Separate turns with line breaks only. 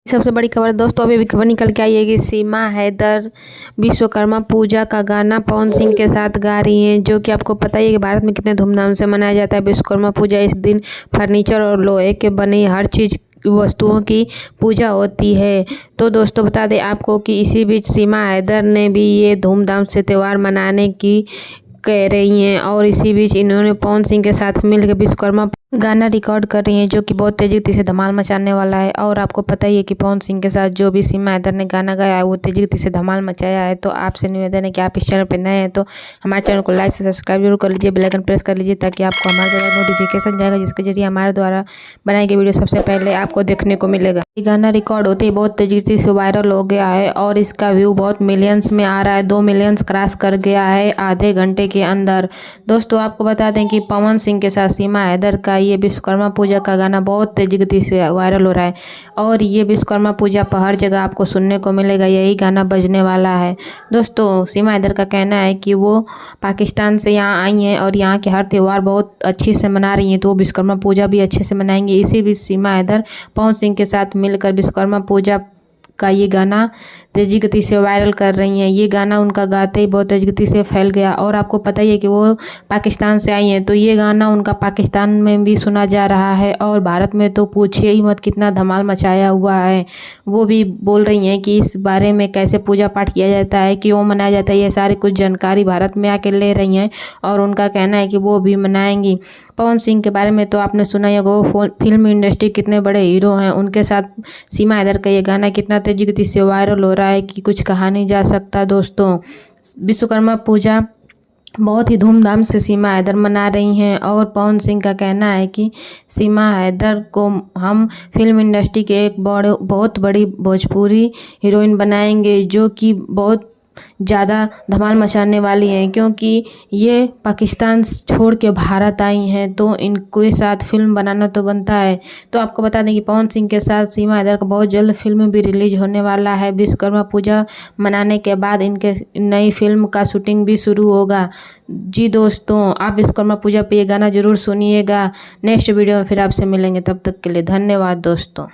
सबसे बड़ी खबर दोस्तों, अभी खबर निकल के आई है कि सीमा हैदर विश्वकर्मा पूजा का गाना पवन सिंह के साथ गा रही हैं। जो कि आपको पता ही है कि भारत में कितने धूमधाम से मनाया जाता है विश्वकर्मा पूजा। इस दिन फर्नीचर और लोहे के बनी हर चीज़ वस्तुओं की पूजा होती है। तो दोस्तों बता दें आपको कि इसी बीच सीमा हैदर ने भी ये धूमधाम से त्यौहार मनाने की कह रही हैं और इसी बीच इन्होंने पवन सिंह के साथ मिलकर विश्वकर्मा गाना रिकॉर्ड कर रही हैं, जो कि बहुत तेजी गति से धमाल मचाने वाला है। और आपको पता ही है कि पवन सिंह के साथ जो भी सीमा हैदर ने गाना गाया है वो तेजी गति से धमाल मचाया है। तो आपसे निवेदन है कि आप इस चैनल पर नए हैं तो हमारे चैनल को लाइक से सब्सक्राइब जरूर कर लीजिए, बेल आइकन प्रेस कर लीजिए ताकि आपको हमारे द्वारा नोटिफिकेशन जाएगा, जिसके जरिए हमारे द्वारा बनाई गई वीडियो सबसे पहले आपको देखने को मिलेगा। ये गाना रिकॉर्ड होते ही बहुत तेजी से वायरल हो गया है और इसका व्यू बहुत मिलियंस में आ रहा है। 2 मिलियन क्रॉस कर गया है आधे घंटे के अंदर। दोस्तों आपको बता दें कि पवन सिंह के साथ सीमा हैदर का ये विश्वकर्मा पूजा का गाना बहुत तेजी गति से वायरल हो रहा है और ये विश्वकर्मा पूजा पर हर जगह आपको सुनने को मिलेगा, यही गाना बजने वाला है। दोस्तों सीमा हैदर का कहना है कि वो पाकिस्तान से यहाँ आई हैं और यहाँ के हर त्यौहार बहुत अच्छे से मना रही हैं, तो वो विश्वकर्मा पूजा भी अच्छे से मनाएंगे। इसी बीच सीमा हैदर पवन सिंह के साथ मिलकर विश्वकर्मा पूजा का ये गाना तेजी गति से वायरल कर रही हैं। ये गाना उनका गाते ही बहुत तेजी गति से फैल गया और आपको पता ही है कि वो पाकिस्तान से आई हैं, तो ये गाना उनका पाकिस्तान में भी सुना जा रहा है और भारत में तो पूछिए ही मत कितना धमाल मचाया हुआ है। वो भी बोल रही हैं कि इस बारे में कैसे पूजा पाठ किया जाता है, क्यों मनाया जाता है, ये सारी कुछ जानकारी भारत में आके ले रही हैं और उनका कहना है कि वो भी मनाएंगी। पवन सिंह के बारे में तो आपने सुना ही होगा, वो फिल्म इंडस्ट्री कितने बड़े हीरो हैं, उनके साथ सीमा हैदर का ये गाना कितना तेजी गति से वायरल हो रहा है कि कुछ कहा नहीं जा सकता। दोस्तों विश्वकर्मा पूजा बहुत ही धूमधाम से सीमा हैदर मना रही हैं और पवन सिंह का कहना है कि सीमा हैदर को हम फिल्म इंडस्ट्री के एक बहुत बड़ी भोजपुरी हीरोइन बनाएंगे, जो कि बहुत ज़्यादा धमाल मचाने वाली हैं, क्योंकि ये पाकिस्तान छोड़ के भारत आई हैं तो इनके साथ फिल्म बनाना तो बनता है। तो आपको बता दें कि पवन सिंह के साथ सीमा हैदर का बहुत जल्द फिल्म भी रिलीज होने वाला है। विश्वकर्मा पूजा मनाने के बाद इनके नई फिल्म का शूटिंग भी शुरू होगा। जी दोस्तों, आप विश्वकर्मा पूजा पे ये गाना जरूर सुनिएगा। नेक्स्ट वीडियो में फिर आपसे मिलेंगे, तब तक के लिए धन्यवाद दोस्तों।